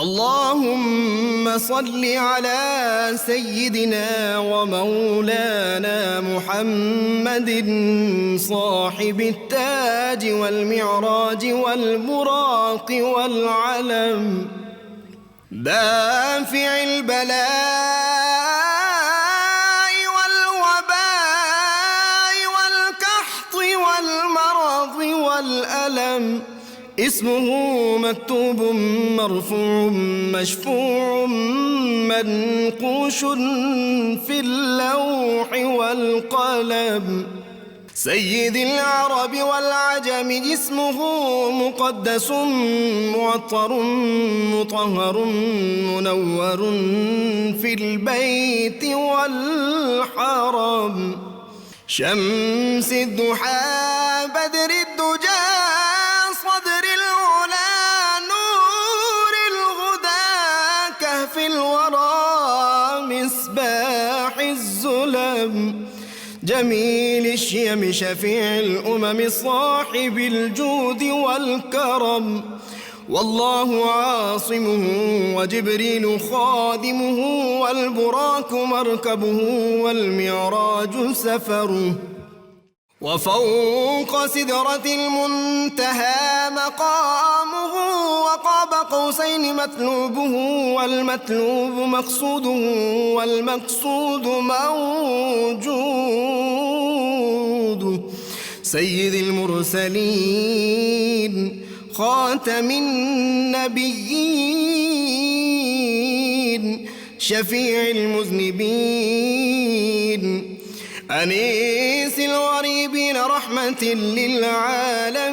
اللهم صل على سيدنا ومولانا محمد صاحب التاج والمعراج والبراق والعلم، دافع البلاء والوباء والقحط والمرض والألم، اسمه مكتوب مرفوع مشفوع منقوش في اللوح والقلم، سيد العرب والعجم، اسمه مقدس معطر مطهر منور في البيت والحرم، شمس الضحى بدر الدجى صدر العلا نور الهدى كهف الورى مصباح الظلم، جميل الشيم شفيع الأمم صاحب الجود والكرم، والله عاصمه وجبريل خادمه والبراك مركبه والمعراج سفره، وفوق سدرة المنتهى مقامه، وقاب قوسين مطلوبه والمطلوب مقصوده والمقصود موجود، سيد المرسلين خاتم النبيين شفيع المذنبين أنيس الغريبين رحمة للعالمين،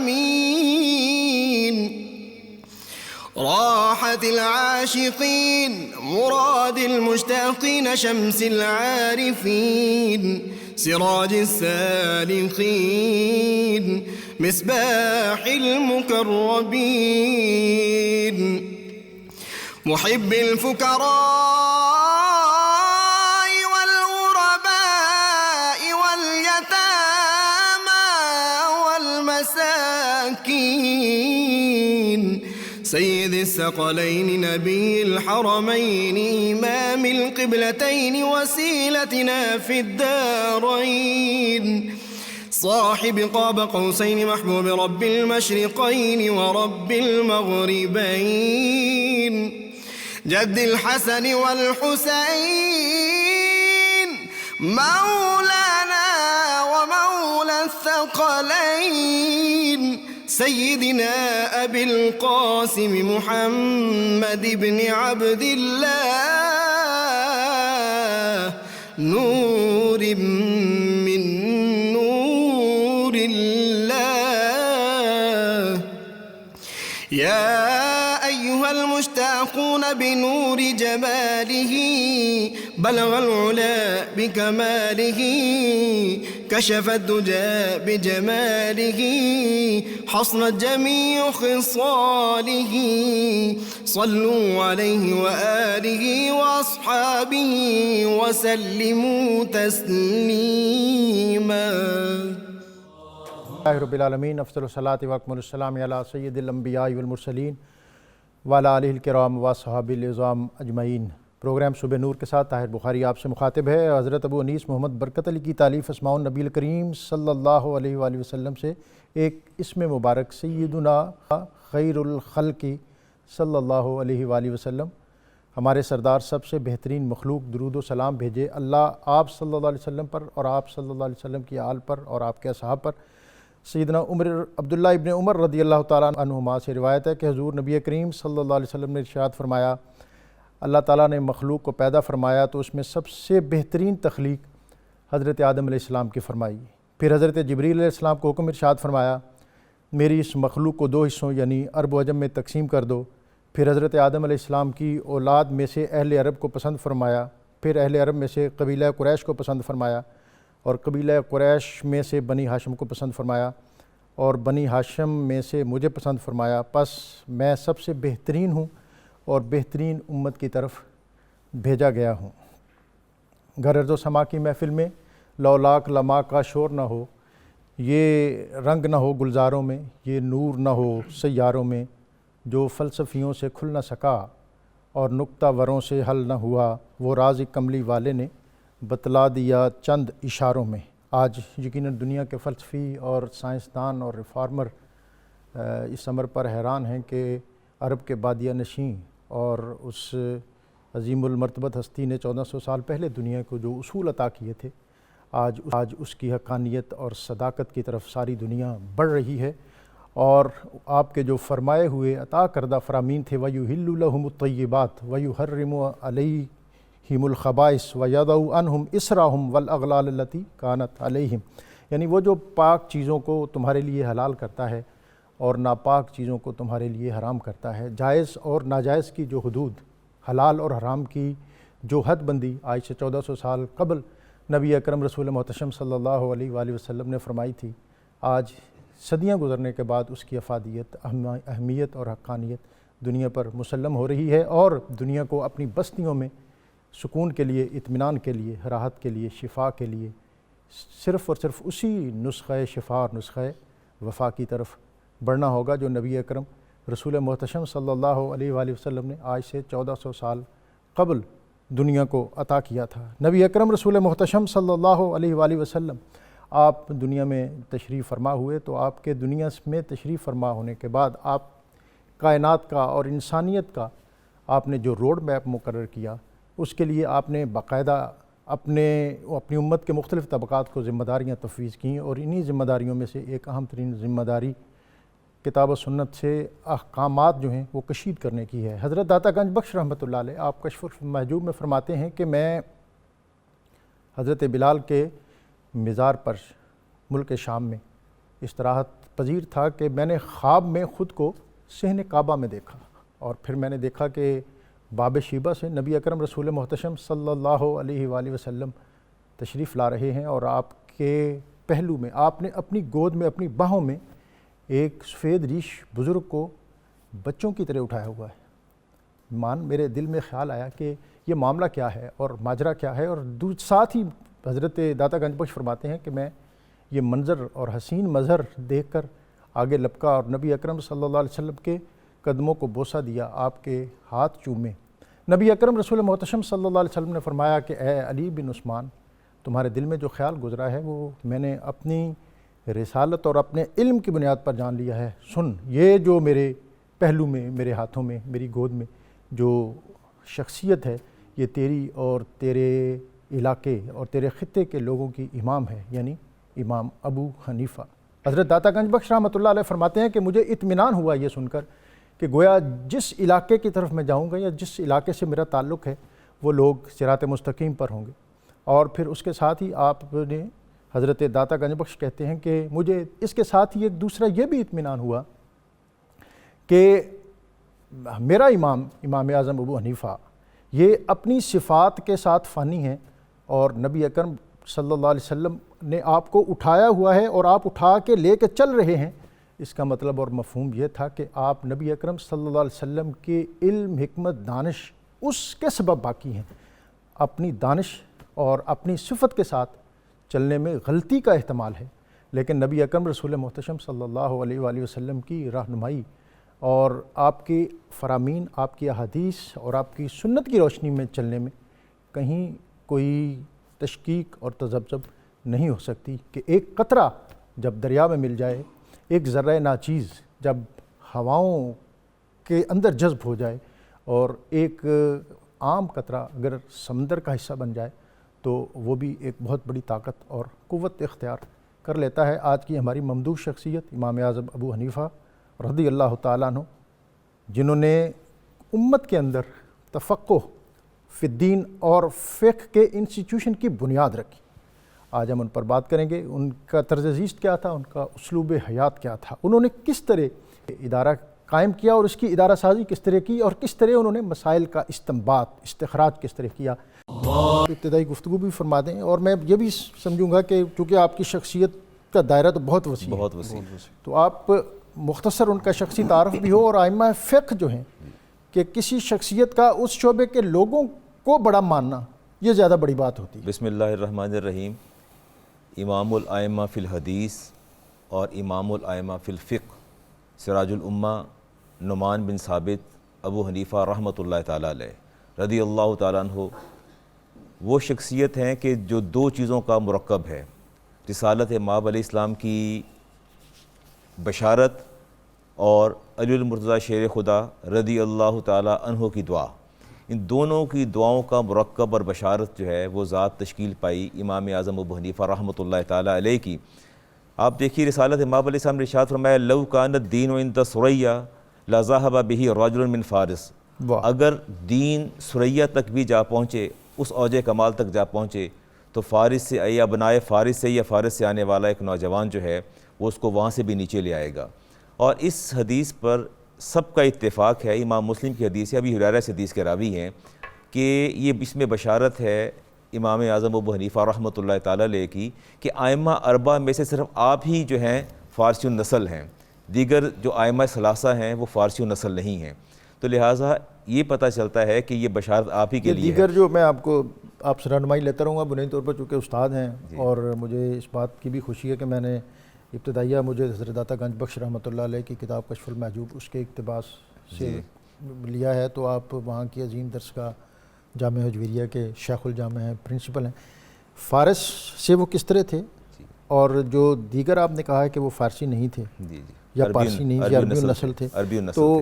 راحة العاشقين مراد المشتاقين شمس العارفين سراج السالكين مصباح المقربين، محب الفقراء والمساكين، سيد الثقلين نبي الحرمين إمام القبلتين وسيلتنا في الدارين، صاحب قاب قوسين محبوب رب المشرقين ورب المغربين، جد الحسن والحسين مولانا ومولى الثقلين، سيدنا أبي القاسم محمد بن عبد الله نور من نور الله، يا أيها المشتاقون بنور جماله بلغ العلا بكماله، كشف الدجى بجماله حصنت جميع خصاله، صلوا عليه وآله وأصحابه وسلموا تسليما. رب العالمین، افضل الصلاۃ و اکمل السلام علی سید الانبیاء والمرسلین وعلی آلہ الکرام و صحابہ العظام اجمعین۔ پروگرام صبح نور کے ساتھ طاہر بخاری آپ سے مخاطب ہے۔ حضرت ابو انیس محمد برکت علی کی تالیف اسماء النبی الکریم صلی اللہ علیہ وآلہ وسلم سے ایک اسم مبارک سیدنا خیر الخلق صلی اللہ علیہ وآلہ وسلم، ہمارے سردار سب سے بہترین مخلوق درود و سلام بھیجے اللہ آپ صلی اللہ علیہ وسلم پر اور آپ صلی اللہ علیہ وسلم کی آل پر اور آپ کے اصحاب پر۔ سیدنا عبداللہ ابن عمر رضی اللہ تعالیٰ عنہما سے روایت ہے کہ حضور نبی کریم صلی اللہ علیہ وسلم نے ارشاد فرمایا، اللہ تعالیٰ نے مخلوق کو پیدا فرمایا تو اس میں سب سے بہترین تخلیق حضرت آدم علیہ السلام کی فرمائی۔ پھر حضرت جبریل علیہ السلام کو حکم ارشاد فرمایا، میری اس مخلوق کو دو حصوں یعنی عرب و عجم میں تقسیم کر دو۔ پھر حضرت آدم علیہ السلام کی اولاد میں سے اہل عرب کو پسند فرمایا، پھر اہل عرب میں سے قبیلہ قریش کو پسند فرمایا، اور قبیلہ قریش میں سے بنی ہاشم کو پسند فرمایا، اور بنی ہاشم میں سے مجھے پسند فرمایا، پس میں سب سے بہترین ہوں اور بہترین امت کی طرف بھیجا گیا ہوں۔ گھر ارض و سما کی محفل میں لولاک لما کا شور نہ ہو، یہ رنگ نہ ہو گلزاروں میں، یہ نور نہ ہو سیاروں میں، جو فلسفیوں سے کھل نہ سکا اور نکتہ وروں سے حل نہ ہوا، وہ راز کملی والے نے بتلا دیا چند اشاروں میں۔ آج یقیناً دنیا کے فلسفی اور سائنسدان اور ریفارمر اس امر پر حیران ہیں کہ عرب کے بادیہ نشین اور اس عظیم المرتبت ہستی نے 1400 سال پہلے دنیا کو جو اصول عطا کیے تھے، آج اس کی حقانیت اور صداقت کی طرف ساری دنیا بڑھ رہی ہے، اور آپ کے جو فرمائے ہوئے عطا کردہ فرامین تھے وَيُحِلُّ لَهُمُ الطَّيِّبَاتِ وَيُحَرِّمُ عَلَيْهِمُ الْخَبَائِثَ وَيَضَعُ عَنْهُمْ إِصْرَهُمْ وَالْأَغْلَالَ الَّتِي كَانَتْ عَلَيْهِمْ، یعنی وہ جو پاک چیزوں کو تمہارے لیے حلال کرتا ہے اور ناپاک چیزوں کو تمہارے لیے حرام کرتا ہے، جائز اور ناجائز کی جو حدود، حلال اور حرام کی جو حد بندی آج سے 1400 سال قبل نبی اکرم رسول محتشم صلی اللہ علیہ وآلہ وسلم نے فرمائی تھی، آج صدیاں گزرنے کے بعد اس کی افادیت، اہمیت اور حقانیت دنیا پر مسلم ہو رہی ہے، اور دنیا کو اپنی بستیوں میں سکون کے لیے، اطمینان کے لیے، راحت کے لیے، شفا کے لیے صرف اور صرف اسی نسخہ شفا اور نسخہ وفا کی طرف بڑھنا ہوگا جو نبی اکرم رسول محتشم صلی اللہ علیہ وآلہ وسلم نے آج سے 1400 سال قبل دنیا کو عطا کیا تھا۔ نبی اکرم رسول محتشم صلی اللہ علیہ وآلہ وسلم آپ دنیا میں تشریف فرما ہوئے، تو آپ کے دنیا میں تشریف فرما ہونے کے بعد آپ کائنات کا اور انسانیت کا آپ نے جو روڈ میپ مقرر کیا، اس کے لیے آپ نے باقاعدہ اپنی امت کے مختلف طبقات کو ذمہ داریاں تفویض کیں، اور انہی ذمہ داریوں میں سے ایک اہم ترین ذمہ داری کتاب و سنت سے احکامات جو ہیں وہ کشید کرنے کی ہے۔ حضرت داتا گنج بخش رحمۃ اللہ علیہ آپ کشف المحجوب میں فرماتے ہیں کہ میں حضرت بلال کے مزار پر ملک شام میں استراحت پذیر تھا کہ میں نے خواب میں خود کو صحن کعبہ میں دیکھا، اور پھر میں نے دیکھا کہ باب شیبہ سے نبی اکرم رسول محتشم صلی اللہ علیہ وآلہ وسلم تشریف لا رہے ہیں، اور آپ کے پہلو میں آپ نے اپنی گود میں، اپنی باہوں میں ایک سفید ریش بزرگ کو بچوں کی طرح اٹھایا ہوا ہے۔ میرے دل میں خیال آیا کہ یہ معاملہ کیا ہے اور ماجرا کیا ہے، اور ساتھ ہی حضرت داتا گنج بخش فرماتے ہیں کہ میں یہ منظر اور حسین مظہر دیکھ کر آگے لپکا اور نبی اکرم صلی اللہ علیہ وسلم کے قدموں کو بوسہ دیا، آپ کے ہاتھ چومے۔ نبی اکرم رسول محتشم صلی اللہ علیہ وسلم نے فرمایا کہ اے علی بن عثمان، تمہارے دل میں جو خیال گزرا ہے وہ میں نے اپنی رسالت اور اپنے علم کی بنیاد پر جان لیا ہے۔ سن، یہ جو میرے پہلو میں، میرے ہاتھوں میں، میری گود میں جو شخصیت ہے، یہ تیری اور تیرے علاقے اور تیرے خطے کے لوگوں کی امام ہے، یعنی امام ابو حنیفہ۔ حضرت داتا گنج بخش رحمۃ اللہ علیہ فرماتے ہیں کہ مجھے اطمینان ہوا یہ سن کر کہ گویا جس علاقے کی طرف میں جاؤں گا یا جس علاقے سے میرا تعلق ہے وہ لوگ صراط مستقیم پر ہوں گے۔ اور پھر اس کے ساتھ ہی آپ نے حضرت داتا گنج بخش کہتے ہیں کہ مجھے اس کے ساتھ ہی ایک دوسرا یہ بھی اطمینان ہوا کہ میرا امام اعظم ابو حنیفہ یہ اپنی صفات کے ساتھ فانی ہیں، اور نبی اکرم صلی اللہ علیہ وسلم نے آپ کو اٹھایا ہوا ہے اور آپ اٹھا کے لے کے چل رہے ہیں۔ اس کا مطلب اور مفہوم یہ تھا کہ آپ نبی اکرم صلی اللہ علیہ وسلم کے علم، حکمت، دانش اس کے سبب باقی ہیں۔ اپنی دانش اور اپنی صفت کے ساتھ چلنے میں غلطی کا احتمال ہے، لیکن نبی اکرم رسول محتشم صلی اللہ علیہ وآلہ وسلم کی رہنمائی اور آپ کی فرامین، آپ کی احادیث اور آپ کی سنت کی روشنی میں چلنے میں کہیں کوئی تشکیک اور تذبذب نہیں ہو سکتی کہ ایک قطرہ جب دریا میں مل جائے، ایک ذرہ ناچیز جب ہواؤں کے اندر جذب ہو جائے، اور ایک عام قطرہ اگر سمندر کا حصہ بن جائے تو وہ بھی ایک بہت بڑی طاقت اور قوت اختیار کر لیتا ہے۔ آج کی ہماری ممدوح شخصیت امام اعظم ابو حنیفہ رضی اللہ تعالیٰ عنہ، جنہوں نے امت کے اندر تفقہ فی الدین اور فقہ کے انسٹیٹیوشن کی بنیاد رکھی، آج ہم ان پر بات کریں گے۔ ان کا طرز زیست کیا تھا، ان کا اسلوب حیات کیا تھا، انہوں نے کس طرح ادارہ قائم کیا اور اس کی ادارہ سازی کس طرح کی، اور کس طرح انہوں نے مسائل کا استنباط، استخراج کس طرح کیا۔ ابتدائی گفتگو بھی فرما دیں، اور میں یہ بھی سمجھوں گا کہ چونکہ آپ کی شخصیت کا دائرہ تو بہت وسیع ہے، تو آپ مختصر ان کا شخصی تعارف بھی ہو، اور ائمہ فقہ جو ہیں کہ کسی شخصیت کا اس شعبے کے لوگوں کو بڑا ماننا یہ زیادہ بڑی بات ہوتی ہے۔ بسم اللہ الرحمن الرحیم۔ امام الائمہ فی الحدیث اور امام الائمہ فی الفقہ سراج الامہ نعمان بن ثابت ابو حنیفہ رحمۃ اللہ تعالیٰ علیہ رضی اللہ تعالیٰ عنہ وہ شخصیت ہیں کہ جو دو چیزوں کا مرکب ہے، رسالت مآب علیہ السلام کی بشارت اور علی المرتضیٰ شیر خدا رضی اللہ تعالیٰ عنہ کی دعا، ان دونوں کی دعاؤں کا مرکب اور بشارت جو ہے وہ ذات تشکیل پائی امام اعظم ابو حنیفہ رحمۃ اللہ تعالیٰ علیہ کی۔ آپ دیکھیے رسالت مآب علیہ السلام نے ارشاد فرمایا لو کان الدین عند ثریہ لذهب به رجل من فارس، اگر دین ثریہ تک بھی جا پہنچے، اس اوج کمال تک جا پہنچے تو فارس سے یا بنائے فارس سے یا فارس سے آنے والا ایک نوجوان جو ہے وہ اس کو وہاں سے بھی نیچے لے آئے گا۔ اور اس حدیث پر سب کا اتفاق ہے، امام مسلم کی حدیث ہے، ابی ہریرہ سے حدیث کے راوی ہیں کہ یہ اس میں بشارت ہے امام اعظم ابو حنیفہ رحمۃ اللہ تعالیٰ علیہ کی کہ ائمہ اربعہ میں سے صرف آپ ہی جو ہیں فارسی النسل ہیں، دیگر جو ائمہ ثلاثہ ہیں وہ فارسی النسل نہیں ہیں، تو لہٰذا یہ پتہ چلتا ہے کہ یہ بشارت آپ ہی کے لیے ہے۔ دیگر جو میں آپ سے رہنمائی لیتا رہوں گا بنیادی طور پر، چونکہ استاد ہیں اور مجھے اس بات کی بھی خوشی ہے کہ میں نے ابتدائیہ مجھے حضرت داتا گنج بخش رحمۃ اللہ علیہ کی کتاب کشف المحجوب اس کے اقتباس سے لیا ہے، تو آپ وہاں کی عظیم درسگاہ جامعہ حجویریہ کے شیخ الجامع ہیں، پرنسپل ہیں۔ فارس سے وہ کس طرح تھے، اور جو دیگر آپ نے کہا ہے کہ وہ فارسی نہیں تھے یا پارسی نہیں یا عربی النسل تھے، تو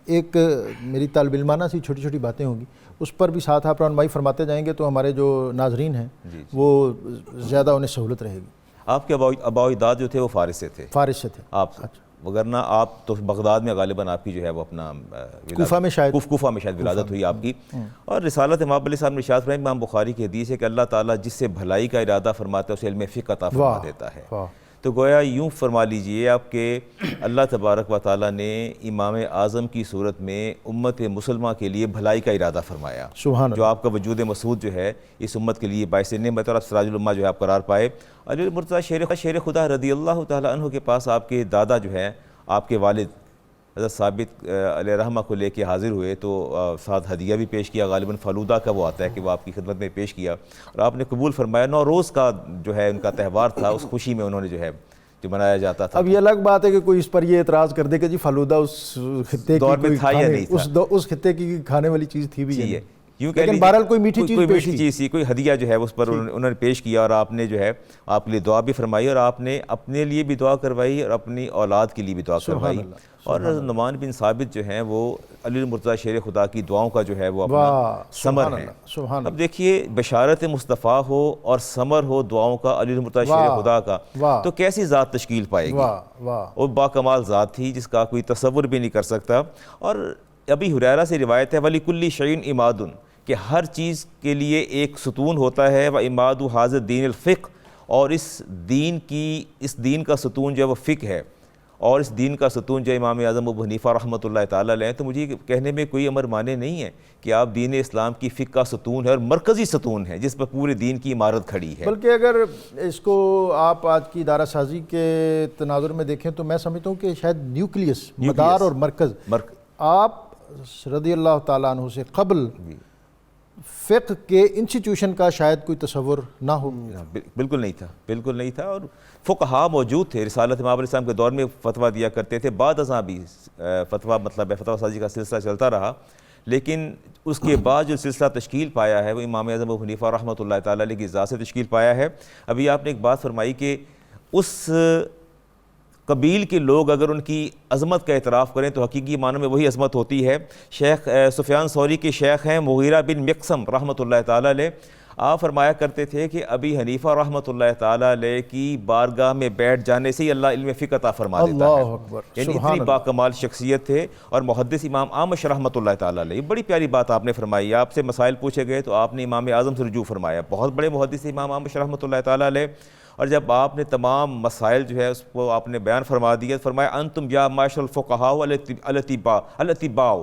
ایک میری طالب علمانہ سی چھوٹی چھوٹی باتیں ہوں گی، اس پر بھی ساتھ آپ رہنمائی فرماتے جائیں گے تو ہمارے جو ناظرین ہیں وہ زیادہ انہیں سہولت رہے گی۔ آپ کے آباء و اجداد جو تھے وہ فارس سے تھے؟ فارس سے تھے آپ، وگرنہ آپ تو بغداد میں غالباً آپ کی جو ہے وہ اپنا کوفہ میں شاید ولادت ہوئی آپ کی۔ اور رسالت مآب علیہ السلام نے ارشاد فرمایا، امام بخاری کی حدیث ہے کہ اللہ تعالیٰ جس سے بھلائی کا ارادہ فرماتا ہے اسے علم فقہ عطا فرما دیتا ہے۔ تو گویا یوں فرما لیجئے آپ کہ اللہ تبارک و تعالیٰ نے امام اعظم کی صورت میں امت مسلمہ کے لیے بھلائی کا ارادہ فرمایا، جو آپ کا وجود مسعود جو ہے اس امت کے لیے باعث نعمت اور سراج الامہ جو ہے آپ قرار پائے۔ علی المرتضیٰ شیر خدا رضی اللہ تعالیٰ عنہ کے پاس آپ کے دادا جو ہے آپ کے والد حضرت ثابت علیہ رحمہ کو لے کے حاضر ہوئے، تو ساتھ ہدیہ بھی پیش کیا، غالباً فلودہ کا وہ آتا ہے کہ وہ آپ کی خدمت میں پیش کیا اور آپ نے قبول فرمایا۔ نوروز کا جو ہے ان کا تہوار تھا، اس خوشی میں انہوں نے جو ہے جو منایا جاتا تھا۔ اب یہ الگ بات ہے کہ کوئی اس پر یہ اعتراض کر دے کہ جی فلودہ اس خطے دور میں تھا یا نہیں تھا، اس خطے کی کھانے والی چیز تھی بھی ہے، لیکن بہرحال کوئی میٹھی چیز تھی، کوئی ہدیہ جو ہے اس پر انہوں نے پیش کیا، اور آپ نے جو ہے آپ کے لیے دعا بھی فرمائی، اور آپ نے اپنے لیے بھی دعا کروائی اور اپنی اولاد کے لیے بھی دعا کروائی۔ اور نعمان بن ثابت جو ہیں وہ علی المرتضیٰ شیر خدا کی دعاؤں کا جو ہے وہ اپنا ثمر ہے۔ اب دیکھیے بشارت مصطفیٰ ہو اور ثمر ہو دعاؤں کا علی المرتضیٰ شیر خدا کا، تو کیسی ذات تشکیل پائے گی، اور باکمال ذات تھی جس کا کوئی تصور بھی نہیں کر سکتا۔ اور ابی ہریرہ سے روایت ہے وَلِكُلِّ شَيْءٍ عِمَادٌ، کہ ہر چیز کے لیے ایک ستون ہوتا ہے، وَإِمَادُ هَذَا الدِّينِ الْفِقْهُ، اور اس دین کا ستون جو ہے وہ فقہ ہے، اور اس دین کا ستون جو امام اعظم ابو حنیفہ رحمۃ اللہ تعالیٰ علیہ۔ تو مجھے کہنے میں کوئی امر مانے نہیں ہے کہ آپ دین اسلام کی فقہ کا ستون ہے اور مرکزی ستون ہے جس پر پورے دین کی عمارت کھڑی ہے۔ بلکہ اگر اس کو آپ آج کی ادارہ سازی کے تناظر میں دیکھیں تو میں سمجھتا ہوں کہ شاید نیوکلیس، مدار اور مرکز آپ رضی اللہ تعالیٰ عنہ سے قبل فقہ کے انسٹیٹیوشن کا شاید کوئی تصور نہ ہو۔ بالکل نہیں تھا، اور فقہاء موجود تھے، رسالت مآب علیہ السلام کے دور میں فتویٰ دیا کرتے تھے، بعد ازاں بھی فتویٰ فتویٰ سازی کا سلسلہ چلتا رہا، لیکن اس کے بعد جو سلسلہ تشکیل پایا ہے وہ امام اعظم ابو حنیفہ رحمۃ اللہ تعالیٰ علیہ کی ذات سے تشکیل پایا ہے۔ ابھی آپ نے ایک بات فرمائی کہ اس قبیل کے لوگ اگر ان کی عظمت کا اعتراف کریں تو حقیقی معنوں میں وہی عظمت ہوتی ہے۔ شیخ سفیان ثوری کے شیخ ہیں مغیرہ بن مقسم رحمۃ اللہ تعالیٰ علیہ، آپ فرمایا کرتے تھے کہ ابی حنیفہ رحمۃ اللہ تعالیٰ علیہ کی بارگاہ میں بیٹھ جانے سے ہی اللہ علم فقہ عطا فرما دیتا ہے، یعنی اتنی باکمال شخصیت تھے۔ اور محدث امام اعمش رحمۃ اللہ تعالیٰ علیہ، بڑی پیاری بات آپ نے فرمائی، آپ سے مسائل پوچھے گئے تو آپ نے امام اعظم سے رجوع فرمایا، بہت بڑے محدث امام اعمش رحمۃ اللہ تعالیٰ علیہ۔ اور جب آپ نے تمام مسائل جو ہے اس کو آپ نے بیان فرما دیا، فرمایا انتم یا معاشر الفقہاء الاطباء،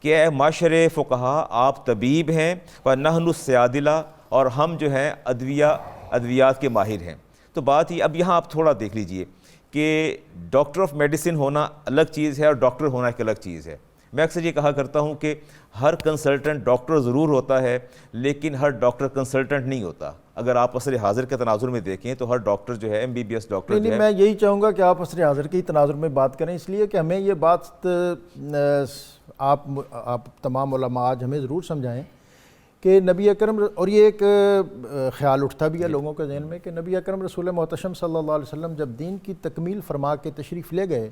کہ اے معاشر فقہاء آپ طبیب ہیں، ونحن الصیادلہ، اور ہم جو ہیں ادویات کے ماہر ہیں۔ تو بات ہی اب یہاں آپ تھوڑا دیکھ لیجئے کہ ڈاکٹر آف میڈیسن ہونا الگ چیز ہے اور ڈاکٹر ہونا ایک الگ چیز ہے۔ میں اکثر یہ کہا کرتا ہوں کہ ہر کنسلٹنٹ ڈاکٹر ضرور ہوتا ہے لیکن ہر ڈاکٹر کنسلٹنٹ نہیں ہوتا۔ اگر آپ عصر حاضر کے تناظر میں دیکھیں تو ہر ڈاکٹر جو ہے MBBS ڈاکٹر جو ہے، میں یہی چاہوں گا کہ آپ عصر حاضر کے ہی تناظر میں بات کریں، اس لیے کہ ہمیں یہ بات آپ تمام علماء آج ہمیں ضرور سمجھائیں کہ نبی اکرم، اور یہ ایک خیال اٹھتا بھی ہے لوگوں کے ذہن میں کہ نبی اکرم رسول محتشم صلی اللہ علیہ وسلم جب دین کی تکمیل فرما کے تشریف لے گئے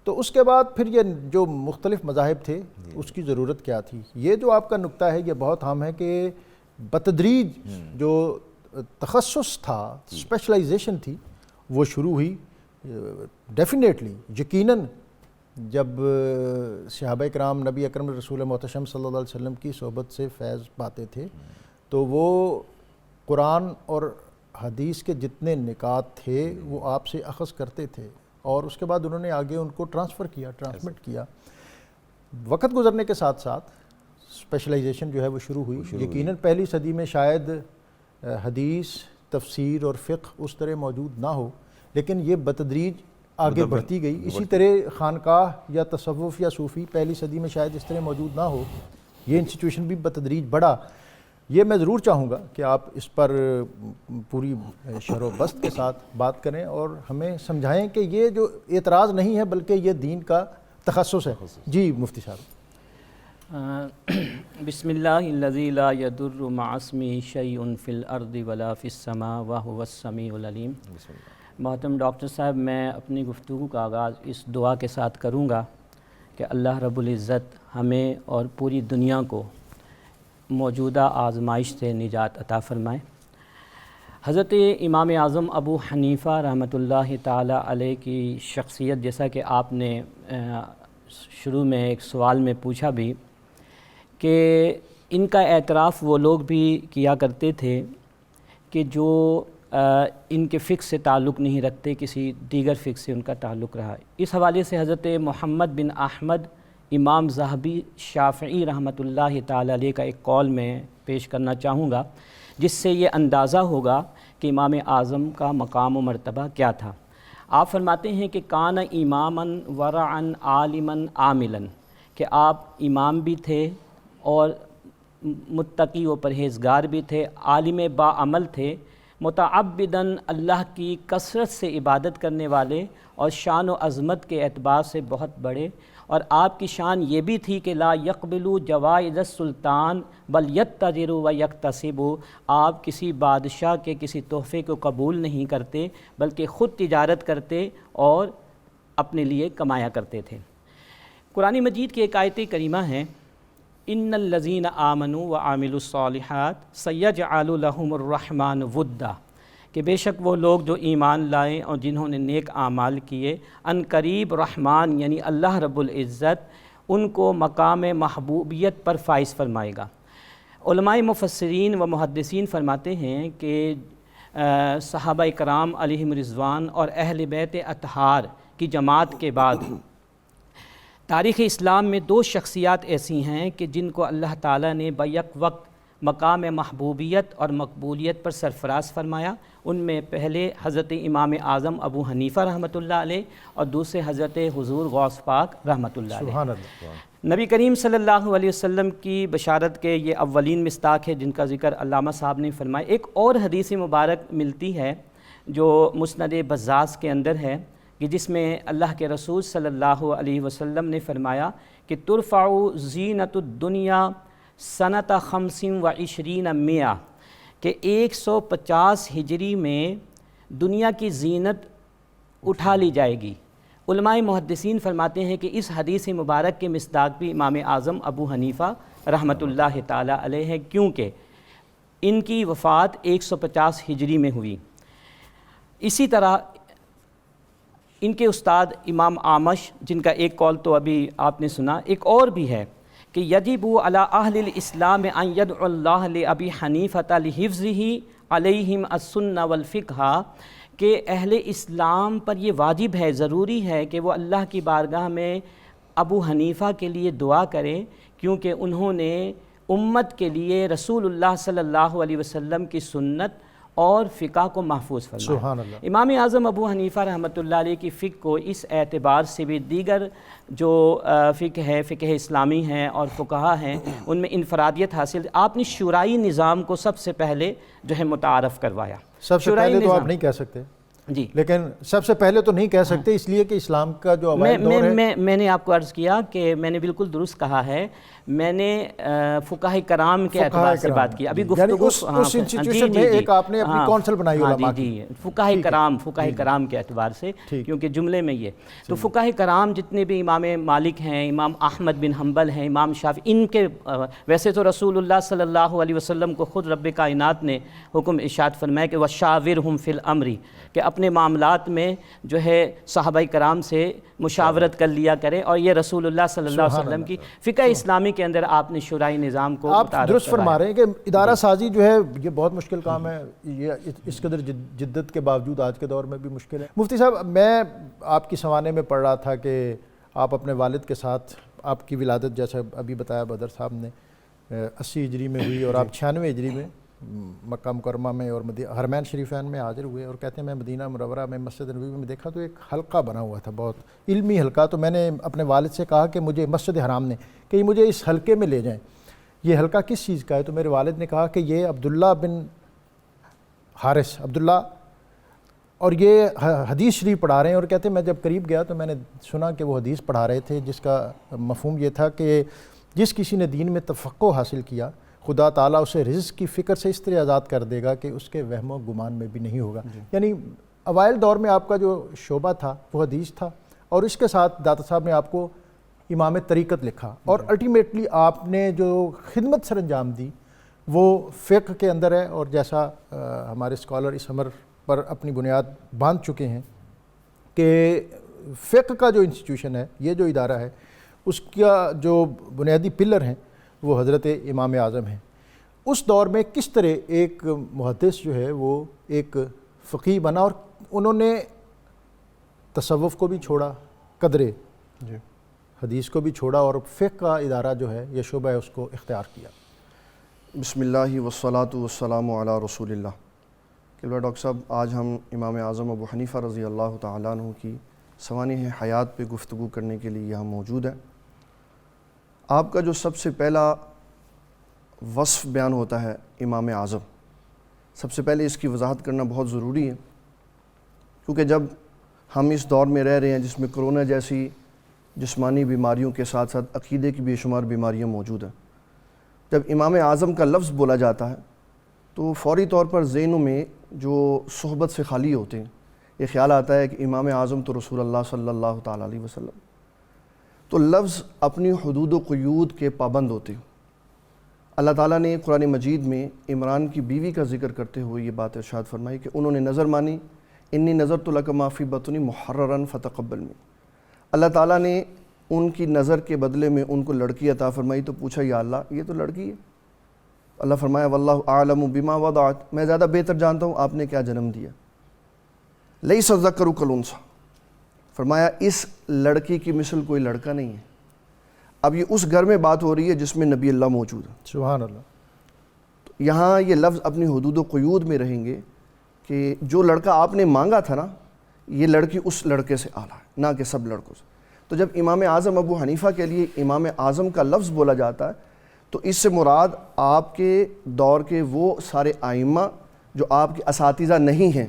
تو اس کے بعد پھر یہ جو مختلف مذاہب تھے اس کی ضرورت کیا تھی. یہ جو آپ کا نکتہ ہے یہ بہت اہم ہے کہ بتدریج جو تخصص تھا، اسپیشلائزیشن تھی، وہ شروع ہوئی. ڈیفینیٹلی یقیناً جب صحابہ کرام نبی اکرم رسول محتشم صلی اللہ علیہ وسلم کی صحبت سے فیض پاتے تھے تو وہ قرآن اور حدیث کے جتنے نکات تھے وہ آپ سے اخذ کرتے تھے اور اس کے بعد انہوں نے آگے ان کو ٹرانسمٹ کیا. وقت گزرنے کے ساتھ ساتھ اسپیشلائزیشن جو ہے وہ شروع ہوئی. یقیناً پہلی صدی میں شاید حدیث، تفسیر اور فقہ اس طرح موجود نہ ہو، لیکن یہ بتدریج آگے بڑھتی گئی. اسی طرح خانقاہ یا تصوف یا صوفی پہلی صدی میں شاید اس طرح موجود نہ ہو، یہ انسٹیٹیوشن بھی بتدریج بڑھا. یہ میں ضرور چاہوں گا کہ آپ اس پر پوری شرح و بست کے ساتھ بات کریں اور ہمیں سمجھائیں کہ یہ جو اعتراض نہیں ہے بلکہ یہ دین کا تخصص ہے. جی مفتی صاحب. بسم اللہ الذی لا یضر مع اسمہ شیء فی الارض ولا فی السماء وہو السمیع العلیم. محترم ڈاکٹر صاحب، میں اپنی گفتگو کا آغاز اس دعا کے ساتھ کروں گا کہ اللہ رب العزت ہمیں اور پوری دنیا کو موجودہ آزمائش سے نجات عطا فرمائے. حضرت امام اعظم ابو حنیفہ رحمۃ اللہ تعالی علیہ کی شخصیت، جیسا کہ آپ نے شروع میں ایک سوال میں پوچھا بھی، کہ ان کا اعتراف وہ لوگ بھی کیا کرتے تھے کہ جو ان کے فقہ سے تعلق نہیں رکھتے، کسی دیگر فقہ سے ان کا تعلق رہا. اس حوالے سے حضرت محمد بن احمد امام ذہبی شافعی رحمۃ اللہ تعالی علیہ کا ایک قول میں پیش کرنا چاہوں گا، جس سے یہ اندازہ ہوگا کہ امام اعظم کا مقام و مرتبہ کیا تھا. آپ فرماتے ہیں کہ کان اماماً ورعاً عالماً عاملاً، کہ آپ امام بھی تھے اور متقی و پرہیزگار بھی تھے، عالم با عمل تھے، متعبداً اللہ کی کثرت سے عبادت کرنے والے اور شان و عظمت کے اعتبار سے بہت بڑے. اور آپ کی شان یہ بھی تھی کہ لا یقبل جوائز السلطان بل یتجر و یکتسب، آپ کسی بادشاہ کے کسی تحفے کو قبول نہیں کرتے بلکہ خود تجارت کرتے اور اپنے لیے کمایا کرتے تھے. قرآن مجید کی ایک آیت کریمہ ہے، ان الذین آمنوا وعملوا الصالحات سیجعل لهم الرحمن ودا، کہ بے شک وہ لوگ جو ایمان لائیں اور جنہوں نے نیک اعمال کیے، ان قریب رحمان یعنی اللہ رب العزت ان کو مقام محبوبیت پر فائز فرمائے گا. علماء مفسرین و محدثین فرماتے ہیں کہ صحابہ کرام علیہم رضوان اور اہل بیت اطہار کی جماعت کے بعد تاریخ اسلام میں دو شخصیات ایسی ہیں کہ جن کو اللہ تعالیٰ نے بیک وقت مقام محبوبیت اور مقبولیت پر سرفراز فرمایا. ان میں پہلے حضرت امام اعظم ابو حنیفہ رحمۃ اللہ علیہ اور دوسرے حضرت حضور غوث پاک رحمۃ اللہ علیہ. سبحان اللہ. نبی کریم صلی اللہ علیہ وسلم کی بشارت کے یہ اولین مصداق ہے جن کا ذکر علامہ صاحب نے فرمایا. ایک اور حدیث مبارک ملتی ہے جو مسند بزاز کے اندر ہے کہ جس میں اللہ کے رسول صلی اللہ علیہ وسلم نے فرمایا کہ ترفع زینت الدنیا سنت 25 100، کہ 150 ہجری میں دنیا کی زینت اٹھا لی جائے گی. علماء محدثین فرماتے ہیں کہ اس حدیث مبارک کے مصداق بھی امام اعظم ابو حنیفہ رحمۃ اللہ تعالی علیہ ہے، کیونکہ ان کی وفات 150 ہجری میں ہوئی. اسی طرح ان کے استاد امام اعمش، جن کا ایک قول تو ابھی آپ نے سنا، ایک اور بھی ہے کہ یجب علی اہل الاسلام ان یدعو اللہ لابی حنیفہ لحفظہ علیہم السنہ والفقہ، کہ اہل اسلام پر یہ واجب ہے، ضروری ہے کہ وہ اللہ کی بارگاہ میں ابو حنیفہ کے لیے دعا کریں، کیونکہ انہوں نے امت کے لیے رسول اللہ صلی اللہ علیہ وسلم کی سنت اور فقہ کو محفوظ فرمایا. سبحان اللہ. امام اعظم ابو حنیفہ رحمۃ اللہ علیہ کی فقہ کو اس اعتبار سے بھی دیگر جو فقہ ہے، فقہ اسلامی ہیں اور فقہا ہیں، ان میں انفرادیت حاصل. آپ نے شورائی نظام کو سب سے پہلے جو ہے متعارف کروایا. سب سے پہلے تو آپ نہیں کہہ سکتے، جی لیکن سب سے پہلے تو نہیں کہہ سکتے اس لیے کہ اسلام کا جو اوائل دور ہے. میں نے آپ کو عرض کیا کہ میں نے بالکل درست کہا ہے. میں نے فقہاء کرام کے اعتبار سے بات کی. ابھی گفتگو اس انسٹیٹیوشن میں ایک آپ نے اپنی کونسل بنائی علماء کی. جی فقہاء کرام کے اعتبار سے, کیونکہ جملے میں یہ تو فقہاء کرام جتنے بھی امام مالک ہیں, امام احمد بن حنبل ہیں, امام شافعی, ان کے ویسے تو رسول اللہ صلی اللہ علیہ وسلم کو خود رب کائنات نے حکم ارشاد فرمایا کہ وشاورہم فی الامر, کہ اپنے معاملات میں جو ہے صحابہ کرام سے مشاورت کر لیا کرے. اور یہ رسول اللہ صلی اللہ علیہ وسلم کی فقہ اسلامی کے اندر آپ نے شورائی نظام کو آپ درست فرما رہے ہیں کہ ادارہ سازی جو ہے یہ بہت مشکل کام ہے. یہ اس قدر جدت کے باوجود آج کے دور میں بھی مشکل ہے. مفتی صاحب, میں آپ کی سوانے میں پڑھ رہا تھا کہ آپ اپنے والد کے ساتھ, آپ کی ولادت جیسا ابھی بتایا بدر صاحب نے 80 ہجری میں ہوئی اور آپ 96 ہجری میں مکہ مکرمہ میں اور حرمین شریفین میں حاضر ہوئے. اور کہتے ہیں میں مدینہ منورہ میں مسجد نبوی میں دیکھا تو ایک حلقہ بنا ہوا تھا, بہت علمی حلقہ. تو میں نے اپنے والد سے کہا کہ مجھے مسجد حرام نے کہ یہ مجھے اس حلقے میں لے جائیں, یہ حلقہ کس چیز کا ہے؟ تو میرے والد نے کہا کہ یہ عبداللہ بن حارث عبداللہ, اور یہ حدیث شریف پڑھا رہے ہیں. اور کہتے ہیں میں جب قریب گیا تو میں نے سنا کہ وہ حدیث پڑھا رہے تھے جس کا مفہوم یہ تھا کہ جس کسی نے دین میں تفقہ حاصل کیا خدا تعالیٰ اسے رزق کی فکر سے اس طرح آزاد کر دے گا کہ اس کے وہم و گمان میں بھی نہیں ہوگا. یعنی اوائل دور میں آپ کا جو شعبہ تھا وہ حدیث تھا, اور اس کے ساتھ داتا صاحب نے آپ کو امام طریقت لکھا, اور الٹیمیٹلی آپ نے جو خدمت سر انجام دی وہ فقہ کے اندر ہے. اور جیسا ہمارے اسکالر اس امر پر اپنی بنیاد باندھ چکے ہیں کہ فقہ کا جو انسٹیٹیوشن ہے, یہ جو ادارہ ہے, اس کا جو بنیادی پلر ہیں وہ حضرت امام اعظم ہیں. اس دور میں کس طرح ایک محدث جو ہے وہ ایک فقیہ بنا, اور انہوں نے تصوف کو بھی چھوڑا, قدرے حدیث کو بھی چھوڑا, اور فقہ کا ادارہ جو ہے یہ شعبہ ہے اس کو اختیار کیا. بسم اللہ والصلاة والسلام علی رسول اللہ. قبلہ ڈاکٹر صاحب, آج ہم امام اعظم ابو حنیفہ رضی اللہ تعالیٰ عنہ کی سوانح حیات پہ گفتگو کرنے کے لیے یہاں موجود ہیں. آپ کا جو سب سے پہلا وصف بیان ہوتا ہے امام اعظم, سب سے پہلے اس کی وضاحت کرنا بہت ضروری ہے, کیونکہ جب ہم اس دور میں رہ رہے ہیں جس میں کرونا جیسی جسمانی بیماریوں کے ساتھ ساتھ عقیدے کی بے شمار بیماریاں موجود ہیں, جب امام اعظم کا لفظ بولا جاتا ہے تو فوری طور پر ذہنوں میں جو صحبت سے خالی ہوتے ہیں یہ خیال آتا ہے کہ امام اعظم تو رسول اللہ صلی اللہ تعالیٰ علیہ وسلم. تو لفظ اپنی حدود و قیود کے پابند ہوتے ہیں. اللہ تعالیٰ نے قرآن مجید میں عمران کی بیوی کا ذکر کرتے ہوئے یہ بات ارشاد فرمائی کہ انہوں نے نظر مانی, انی نظرت لک ما فی بطنی محررا فتقبل منی. اللہ تعالیٰ نے ان کی نظر کے بدلے میں ان کو لڑکی عطا فرمائی. تو پوچھا یا اللہ یہ تو لڑکی ہے؟ اللہ فرمایا واللہ اعلم بما وضعت, میں زیادہ بہتر جانتا ہوں آپ نے کیا جنم دیا. لیس الذکر کالانثی, فرمایا اس لڑکی کی مثل کوئی لڑکا نہیں ہے. اب یہ اس گھر میں بات ہو رہی ہے جس میں نبی اللہ موجود ہے. سبحان اللہ. تو یہاں یہ لفظ اپنی حدود و قیود میں رہیں گے کہ جو لڑکا آپ نے مانگا تھا نا, یہ لڑکی اس لڑکے سے اعلیٰ ہے, نہ کہ سب لڑکوں سے. تو جب امام اعظم ابو حنیفہ کے لیے امام اعظم کا لفظ بولا جاتا ہے تو اس سے مراد آپ کے دور کے وہ سارے ائمہ جو آپ کے اساتذہ نہیں ہیں,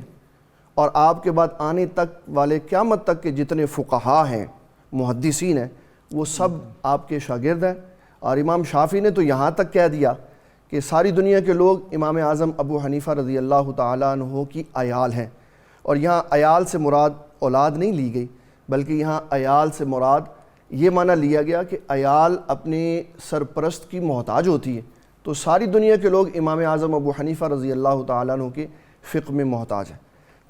اور آپ کے بعد آنے تک والے قیامت تک کے جتنے فقہا ہیں, محدثین ہیں, وہ سب آپ کے شاگرد ہیں. اور امام شافعی نے تو یہاں تک کہہ دیا کہ ساری دنیا کے لوگ امام اعظم ابو حنیفہ رضی اللہ تعالیٰ عنہ کی عیال ہیں. اور یہاں عیال سے مراد اولاد نہیں لی گئی, بلکہ یہاں عیال سے مراد یہ معنی لیا گیا کہ عیال اپنے سرپرست کی محتاج ہوتی ہے. تو ساری دنیا کے لوگ امام اعظم ابو حنیفہ رضی اللہ تعالیٰ عنہ کے فقہ میں محتاج ہیں.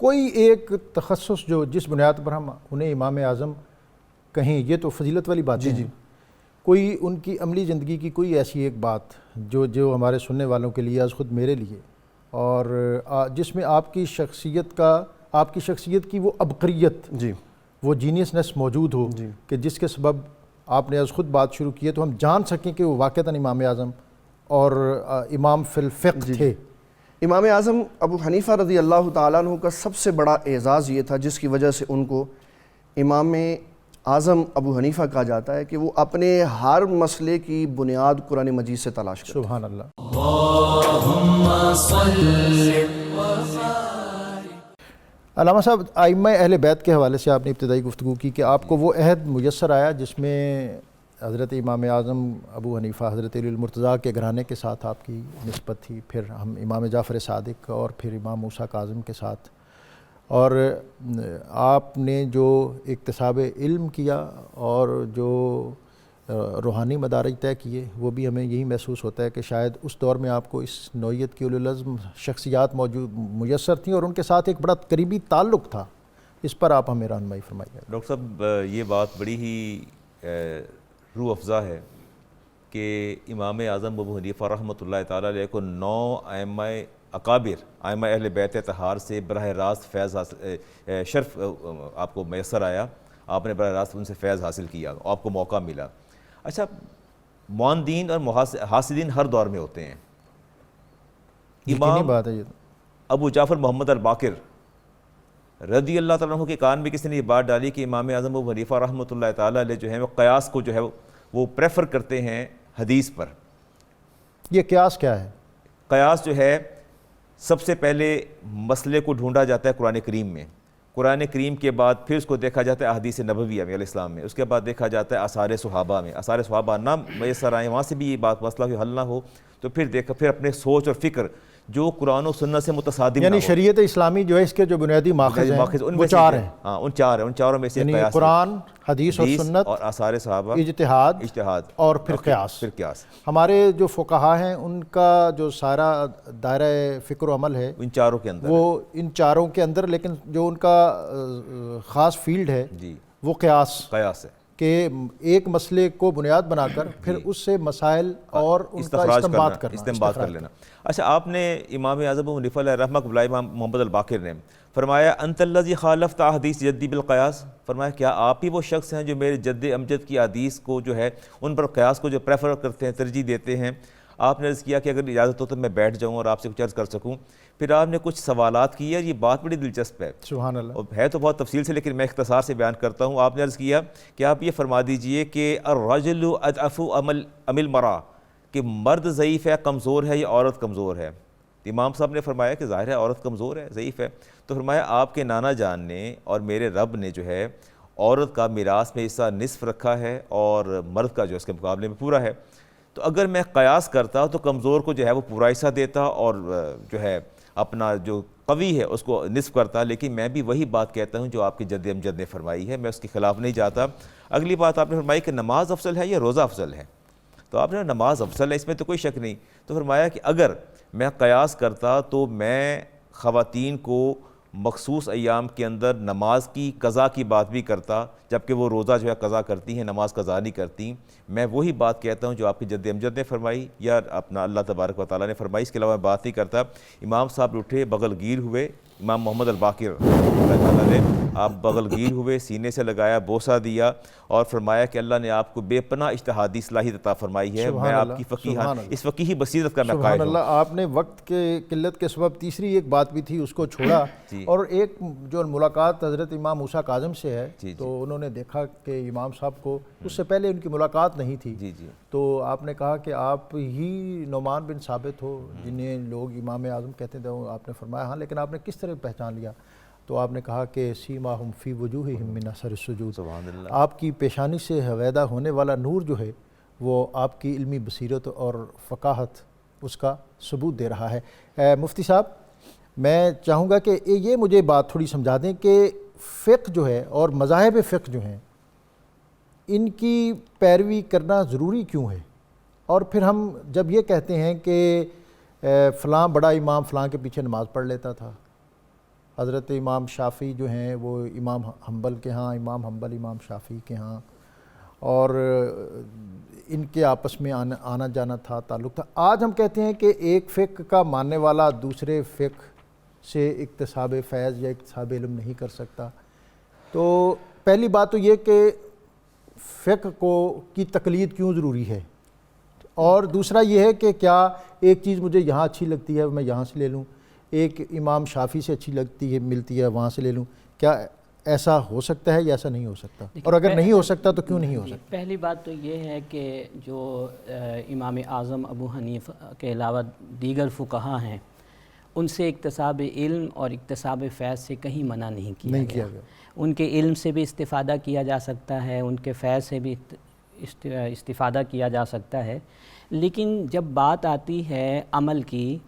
کوئی ایک تخصص جو جس بنیاد پر ہم انہیں امام اعظم کہیں, یہ تو فضیلت والی بات ہے, کوئی ان کی عملی زندگی کی کوئی ایسی ایک بات جو ہمارے سننے والوں کے لیے از خود میرے لیے, اور جس میں آپ کی شخصیت کی وہ عبقریت, وہ جینیسنس موجود ہو کہ جس کے سبب آپ نے از خود بات شروع کی ہے تو ہم جان سکیں کہ وہ واقعتاً امام اعظم اور امام فی الفقہ تھے. امام اعظم ابو حنیفہ رضی اللہ تعالیٰ عنہ کا سب سے بڑا اعزاز یہ تھا, جس کی وجہ سے ان کو امام اعظم ابو حنیفہ کہا جاتا ہے, کہ وہ اپنے ہر مسئلے کی بنیاد قرآن مجید سے تلاش کرتے. سبحان اللہ. علامہ صاحب، ائمہ اہل بیت کے حوالے سے آپ نے ابتدائی گفتگو کی کہ آپ کو وہ عہد میسر آیا جس میں حضرت امام اعظم ابو حنیفہ حضرت علی المرتضیٰ کے گھرانے کے ساتھ آپ کی نسبت تھی، پھر ہم امام جعفر صادق اور پھر امام موسیٰ کاظم کے ساتھ، اور آپ نے جو اکتساب علم کیا اور جو روحانی مدارج طے کیے، وہ بھی ہمیں یہی محسوس ہوتا ہے کہ شاید اس دور میں آپ کو اس نوعیت کی اولوالعزم شخصیات میسر تھیں اور ان کے ساتھ ایک بڑا قریبی تعلق تھا. اس پر آپ ہمیں رہنمائی فرمائیے. ڈاکٹر صاحب، یہ بات بڑی ہی روح افزا ہے کہ امام اعظم ابو حنیفہ رحمۃ اللہ تعالیٰ علیہ کو 9 ائمہ اکابر ائمہ اہل بیت طہار سے براہ راست فیض حاصل شرف آپ کو میسر آیا، آپ نے براہ راست ان سے فیض حاصل کیا، آپ کو موقع ملا. اچھا، معاندین اور حاسدین ہر دور میں ہوتے ہیں. امام بات ہے یہ ابو جعفر محمد الباقر رضی اللہ تعالیٰ عنہ کے کان میں کسی نے یہ بات ڈالی کہ امام اعظم ابو حنیفہ رحمۃ اللہ تعالیٰ علیہ جو ہے وہ قیاس کو جو ہے وہ پریفر کرتے ہیں حدیث پر. یہ قیاس کیا ہے؟ قیاس جو ہے سب سے پہلے مسئلے کو ڈھونڈا جاتا ہے قرآن کریم میں، قرآن کریم کے بعد پھر اس کو دیکھا جاتا ہے احادیث نبویہ میں علیہ السلام میں، اس کے بعد دیکھا جاتا ہے آثار صحابہ میں. آثار صحابہ نہ میسر آئیں، وہاں سے بھی یہ بات مسئلہ کہ حل نہ ہو تو پھر اپنے سوچ اور فکر جو قرآن و سنت سے متصادم، یعنی شریعت اسلامی جو ہے اس کے جو بنیادی ماخذ ہیں وہ 4 ہیں. ہاں، ان چاروں میں سے یعنی قیاس، قرآن، حدیث اور سنت اور آثار صحابہ، اجتہاد اور پھر قیاس. ہمارے جو فقہا ہیں ان کا جو سارا دائرہ فکر و عمل ہے ان چاروں کے اندر، وہ ان چاروں کے اندر، لیکن جو ان کا خاص فیلڈ ہے جی وہ قیاس ہے کہ ایک مسئلے کو بنیاد بنا کر پھر اس سے مسائل اور ان کا استنباط کر لینا. اچھا، آپ نے امام اعظم ابو حنیفہ علیہ رحمہ کو بلایا، امام محمد الباقر نے فرمایا انت الذی خالفت احادیث جدی بالقیاس، فرمایا کیا آپ ہی وہ شخص ہیں جو میرے جد امجد کی حدیث کو جو ہے ان پر قیاس کو جو پریفر کرتے ہیں، ترجیح دیتے ہیں. آپ نے عرض کیا کہ اگر اجازت ہو تو میں بیٹھ جاؤں اور آپ سے کچھ عرض کر سکوں. پھر آپ نے کچھ سوالات کیے، یہ بات بڑی دلچسپ ہے، سبحان اللہ، اور ہے تو بہت تفصیل سے لیکن میں اختصار سے بیان کرتا ہوں. آپ نے عرض کیا کہ آپ یہ فرما دیجئے کہ الرجل اضعف ام المرأة، کہ مرد ضعیف ہے، کمزور ہے، یا عورت کمزور ہے. امام صاحب نے فرمایا کہ ظاہر ہے عورت کمزور ہے، ضعیف ہے. تو فرمایا آپ کے نانا جان نے اور میرے رب نے جو ہے عورت کا میراث میں حصہ نصف رکھا ہے اور مرد کا جو اس کے مقابلے میں پورا ہے. تو اگر میں قیاس کرتا تو کمزور کو جو ہے وہ پورا حصہ دیتا اور جو ہے اپنا جو قوی ہے اس کو نصف کرتا. لیکن میں بھی وہی بات کہتا ہوں جو آپ کی جد امجد نے فرمائی ہے، میں اس کے خلاف نہیں جاتا. اگلی بات آپ نے فرمائی کہ نماز افضل ہے یا روزہ افضل ہے. تو آپ نے نماز افضل ہے، اس میں تو کوئی شک نہیں. تو فرمایا کہ اگر میں قیاس کرتا تو میں خواتین کو مخصوص ایام کے اندر نماز کی قضا کی بات بھی کرتا، جبکہ وہ روزہ جو ہے قضا کرتی ہیں، نماز قضا نہیں کرتی. میں وہی بات کہتا ہوں جو آپ کی جد امجد نے فرمائی یا اپنا اللہ تبارک و تعالیٰ نے فرمائی، اس کے علاوہ میں بات نہیں کرتا. امام صاحب اٹھے، بغل گیر ہوئے، امام محمد الباقر اللہ تعالیٰ نے آپ بغل گیر ہوئے، سینے سے لگایا، بوسہ دیا اور فرمایا کہ اللہ نے آپ کو بے پناہ اجتہادی صلاحیت عطا فرمائی ہے. میں آپ کی اس فقیہی بصیرت کا میں قائل ہوں. اللہ، آپ نے وقت کے قلت کے سبب تیسری ایک بات بھی تھی اس کو چھوڑا. اور ایک جو ملاقات حضرت امام موسیٰ کاظم سے ہے تو انہوں نے دیکھا کہ امام صاحب کو اس سے پہلے ان کی ملاقات نہیں تھی. تو آپ نے کہا کہ آپ ہی نعمان بن ثابت ہو جنہیں لوگ امام اعظم کہتے تھے. آپ نے فرمایا ہاں، لیکن آپ نے کس طرح پہچان لیا؟ تو آپ نے کہا کہ سیماہم فی وجوہہم من اثر السجود، آپ کی پیشانی سے حویدہ ہونے والا نور جو ہے وہ آپ کی علمی بصیرت اور فقاہت اس کا ثبوت دے رہا ہے. مفتی صاحب، میں چاہوں گا کہ یہ مجھے بات تھوڑی سمجھا دیں کہ فقہ جو ہے اور مذاہب فقہ جو ہیں ان کی پیروی کرنا ضروری کیوں ہے؟ اور پھر ہم جب یہ کہتے ہیں کہ فلاں بڑا امام فلاں کے پیچھے نماز پڑھ لیتا تھا، حضرت امام شافعی جو ہیں وہ امام حنبل کے ہاں، امام حنبل امام شافعی کے ہاں، اور ان کے آپس میں آنا جانا تھا، تعلق تھا. آج ہم کہتے ہیں کہ ایک فقہ کا ماننے والا دوسرے فقہ سے اکتساب فیض یا اکتساب علم نہیں کر سکتا. تو پہلی بات تو یہ کہ فقہ کی تقلید کیوں ضروری ہے، اور دوسرا یہ ہے کہ کیا ایک چیز مجھے یہاں اچھی لگتی ہے میں یہاں سے لے لوں، ایک امام شافعی سے اچھی لگتی ہے ملتی ہے وہاں سے لے لوں، کیا ایسا ہو سکتا ہے یا ایسا نہیں ہو سکتا؟ اور اگر نہیں ہو سکتا تو کیوں نہیں ہو سکتا؟ پہلی بات تو یہ ہے کہ جو امام اعظم ابو حنیفہ کے علاوہ دیگر فقہا ہیں ان سے اکتساب علم اور اکتساب فیض سے کہیں منع نہیں کیا گیا۔ ان کے علم سے بھی استفادہ کیا جا سکتا ہے، ان کے فیض سے بھی استفادہ کیا جا سکتا ہے، لیکن جب بات آتی ہے عمل کی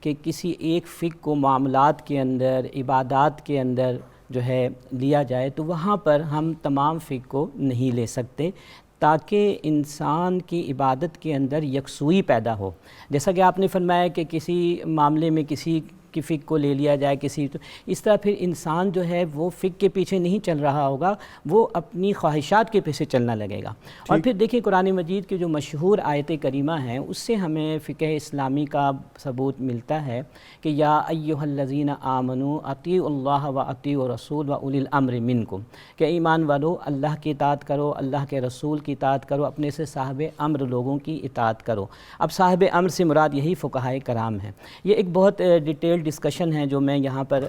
کہ کسی ایک فقہ کو معاملات کے اندر، عبادات کے اندر جو ہے لیا جائے، تو وہاں پر ہم تمام فقہ کو نہیں لے سکتے تاکہ انسان کی عبادت کے اندر یکسوئی پیدا ہو۔ جیسا کہ آپ نے فرمایا کہ کسی معاملے میں کسی کی فقہ کو لے لیا جائے، کسی تو اس طرح پھر انسان جو ہے وہ فقہ کے پیچھے نہیں چل رہا ہوگا، وہ اپنی خواہشات کے پیچھے چلنا لگے گا۔ اور پھر دیکھیں قرآن مجید کی جو مشہور آیت کریمہ ہیں اس سے ہمیں فقہ اسلامی کا ثبوت ملتا ہے کہ یا ایھا الذین آمنوا اطیعوا اللہ و اطیعوا الرسول و اولی الامر منکم، کہ ایمان والو اللہ کی اطاعت کرو، اللہ کے رسول کی اطاعت کرو، اپنے سے صاحب امر لوگوں کی اطاعت کرو۔ اب صاحب امر سے مراد یہی فقہائے کرام ہیں۔ یہ ایک بہت ڈیٹیل ڈسکشن ہے جو میں یہاں پر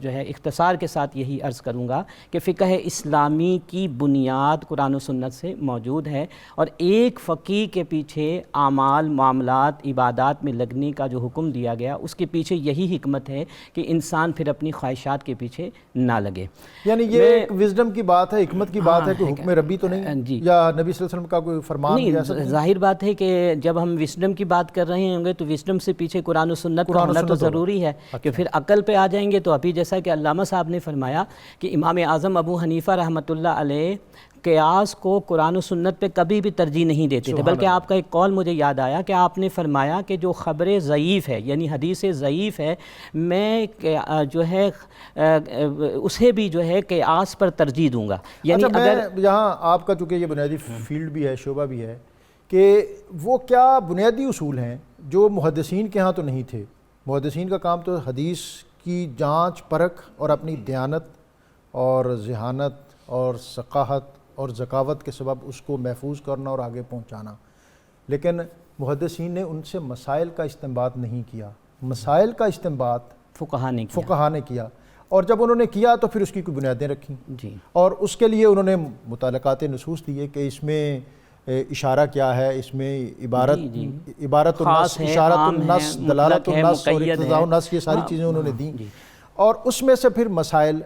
جو ہے اختصار کے ساتھ یہی عرض کروں گا کہ فقہ اسلامی کی بنیاد قرآن و سنت سے موجود ہے، اور ایک فقیہ کے پیچھے اعمال، معاملات، عبادات میں لگنے کا جو حکم دیا گیا اس کے پیچھے یہی حکمت ہے کہ انسان پھر اپنی خواہشات کے پیچھے نہ لگے۔ یعنی یہ ایک وزڈم کی بات ہے، حکمت کی بات ہے، کوئی حکم ربی تو نہیں جی، یا نبی صلی اللہ علیہ وسلم کا کوئی فرمان دیا سکتا ہے؟ ظاہر بات ہے کہ جب ہم وزڈم کی بات کر رہے ہوں گے تو وزڈم سے پیچھے قرآن و سنت کا ہونا تو ضروری ہے کہ پھر عقل پہ آ جائیں گے تو ابھی جیسا کہ علامہ صاحب نے فرمایا کہ امام اعظم ابو حنیفہ رحمۃ اللہ علیہ قیاس کو قرآن و سنت پہ کبھی بھی ترجیح نہیں دیتے تھے، بلکہ آپ کا ایک قول مجھے یاد آیا کہ آپ نے فرمایا کہ جو خبر ضعیف ہے یعنی حدیث ضعیف ہے، میں جو ہے اسے بھی جو ہے قیاس پر ترجیح دوں گا۔ یعنی اگر یہاں آپ کا چونکہ یہ بنیادی فیلڈ بھی ہے، شعبہ بھی ہے، کہ وہ کیا بنیادی اصول ہیں جو محدثین کے ہاں تو نہیں تھے؟ محدثین کا کام تو حدیث کی جانچ پرکھ اور اپنی دیانت اور ذہانت اور ثقافت اور ذکاوت کے سبب اس کو محفوظ کرنا اور آگے پہنچانا، لیکن محدثین نے ان سے مسائل کا استنباط نہیں کیا، مسائل کا استنباط فقہا نے کیا، اور جب انہوں نے کیا تو پھر اس کی کوئی بنیادیں رکھیں جی، اور اس کے لیے انہوں نے متعلقات نصوص دیے کہ اس میں اشارہ کیا ہے، اس میں عبارت النص، اشارت النص، دلالت النص اور اقتضاء النص، یہ ساری چیزیں انہوں نے دیں، اور اس میں سے پھر مسائل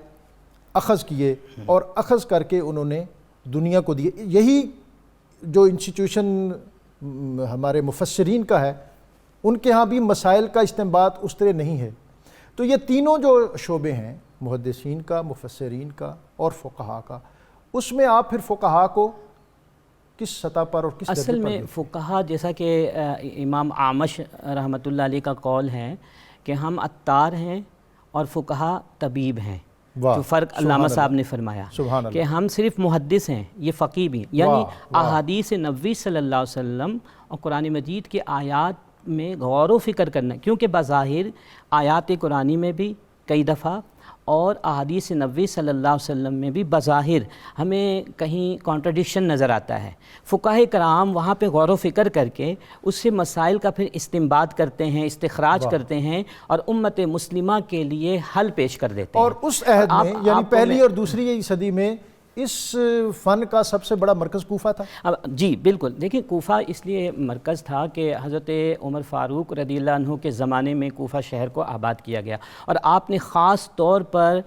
اخذ کیے اور اخذ کر کے انہوں نے دنیا کو دیے۔ یہی جو انسٹیٹیوشن ہمارے مفسرین کا ہے، ان کے ہاں بھی مسائل کا استنباط اس طرح نہیں ہے۔ تو یہ تینوں جو شعبے ہیں، محدثین کا، مفسرین کا اور فقہا کا، اس میں آپ پھر فقہا کو کس سطح پر اور کس اصل میں فقہا، جیسا کہ امام اعمش رحمۃ اللہ علیہ کا قول ہے کہ ہم عطار ہیں اور فقہا طبیب ہیں، جو فرق علامہ صاحب نے فرمایا کہ ہم صرف محدث ہیں، یہ فقیہ بھی، یعنی احادیث نبوی صلی اللہ علیہ وسلم اور قرآن مجید کی آیات میں غور و فکر کرنا، کیونکہ بظاہر آیات قرآنی میں بھی کئی دفعہ اور احادیث نبوی صلی اللہ علیہ وسلم میں بھی بظاہر ہمیں کہیں کانٹرڈکشن نظر آتا ہے۔ فقہاء کرام وہاں پہ غور و فکر کر کے اس سے مسائل کا پھر استنباط کرتے ہیں، استخراج کرتے ہیں اور امت مسلمہ کے لیے حل پیش کر دیتے ہیں۔ اور اس عہد میں یعنی پہلی اور دوسری صدی میں اس فن کا سب سے بڑا مرکز کوفہ تھا۔ جی بالکل، دیکھیں کوفہ اس لیے مرکز تھا کہ حضرت عمر فاروق رضی اللہ عنہ کے زمانے میں کوفہ شہر کو آباد کیا گیا، اور آپ نے خاص طور پر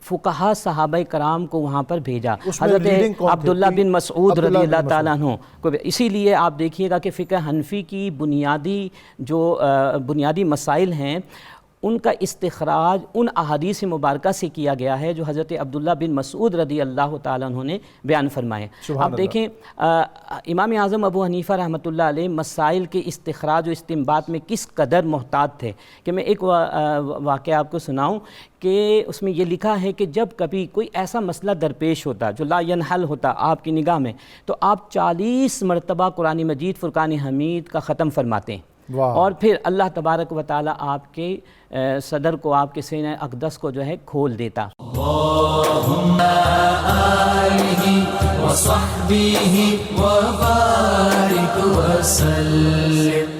فقہا صحابہ کرام کو وہاں پر بھیجا، حضرت عبداللہ بن مسعود رضی اللہ تعالیٰ عنہ کو۔ اسی لیے آپ دیکھیے گا کہ فقہ حنفی کی بنیادی مسائل ہیں، ان کا استخراج ان احادیث مبارکہ سے کیا گیا ہے جو حضرت عبداللہ بن مسعود رضی اللہ تعالیٰ عنہ نے بیان فرمائے۔ آپ دیکھیں امام اعظم ابو حنیفہ رحمۃ اللہ علیہ مسائل کے استخراج و استنباط میں کس قدر محتاط تھے کہ میں ایک واقعہ آپ کو سناؤں کہ اس میں یہ لکھا ہے کہ جب کبھی کوئی ایسا مسئلہ درپیش ہوتا جو لا ینحل ہوتا آپ کی نگاہ میں، تو آپ 40 مرتبہ قرآن مجید فرقان حمید کا ختم فرماتے ہیں، اور پھر اللہ تبارک و تعالیٰ آپ کے صدر کو، آپ کے سینہ اقدس کو جو ہے کھول دیتا۔ اللہم آلہ وصحبہ وبارک وسلم۔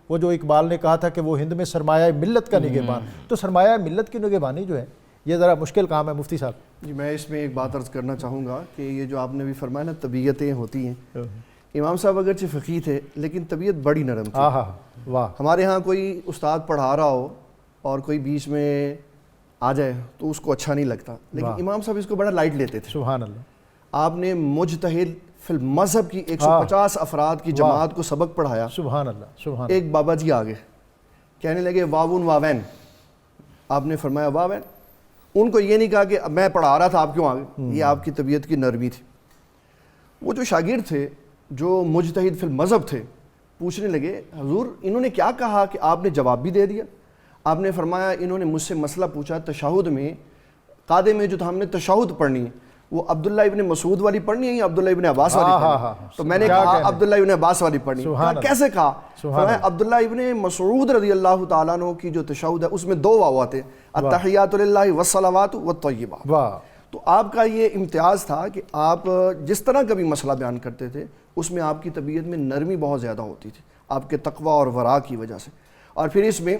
وہ جو اقبال نے کہا تھا کہ وہ ہند میں سرمایہ ملت کا نگہبان، تو سرمایہ ملت کی نگہبانی جو ہے یہ ذرا مشکل کام ہے مفتی صاحب۔ جی میں اس میں ایک بات عرض کرنا چاہوں گا کہ یہ جو آپ نے بھی فرمایا نا طبیعتیں ہوتی ہیں، امام صاحب اگرچہ فقیہ تھے لیکن طبیعت بڑی نرم تھی. ہاں واہ. ہمارے ہاں کوئی استاد پڑھا رہا ہو اور کوئی بیچ میں آ جائے تو اس کو اچھا نہیں لگتا, لیکن امام صاحب اس کو بڑا لائٹ لیتے تھے. سبحان اللہ. آپ نے مجتہد فی المذہب کی 150 افراد کی جماعت کو سبق پڑھایا. سبحان اللہ. سبحان. ایک بابا جی آگے کہنے لگے واون واوین, آپ نے فرمایا واوین. ان کو یہ نہیں کہا کہ میں پڑھا رہا تھا آپ کیوں آگے, یہ آپ کی طبیعت کی نرمی تھی. وہ جو شاگرد تھے جو مجتہد فی المذہب تھے پوچھنے لگے حضور انہوں نے کیا کہا, کہ آپ نے جواب بھی دے دیا. آپ نے فرمایا انہوں نے مجھ سے مسئلہ پوچھا تشہد میں, قاعدے میں جو ہم نے تشہد پڑھنی ہے وہ عبداللہ ابن مسعود والی پڑھنی ہے یا عبداللہ ابن عباس والی پڑھنی ہے؟ تو میں نے کہا عبداللہ ابن عباس والی پڑھنی ہے. کہا کیسے کہا؟ فرمایا عبداللہ ابن مسعود رضی اللہ تعالیٰ عنہ کی جو تشہد ہے اس میں 2 واو آتے ہیں, التحیات للہ والصلوات والطیبات. تو آپ کا یہ امتیاز تھا کہ آپ جس طرح کا بھی مسئلہ بیان کرتے تھے اس میں آپ کی طبیعت میں نرمی بہت زیادہ ہوتی تھی آپ کے تقوی اور ورع کی وجہ سے. اور پھر اس میں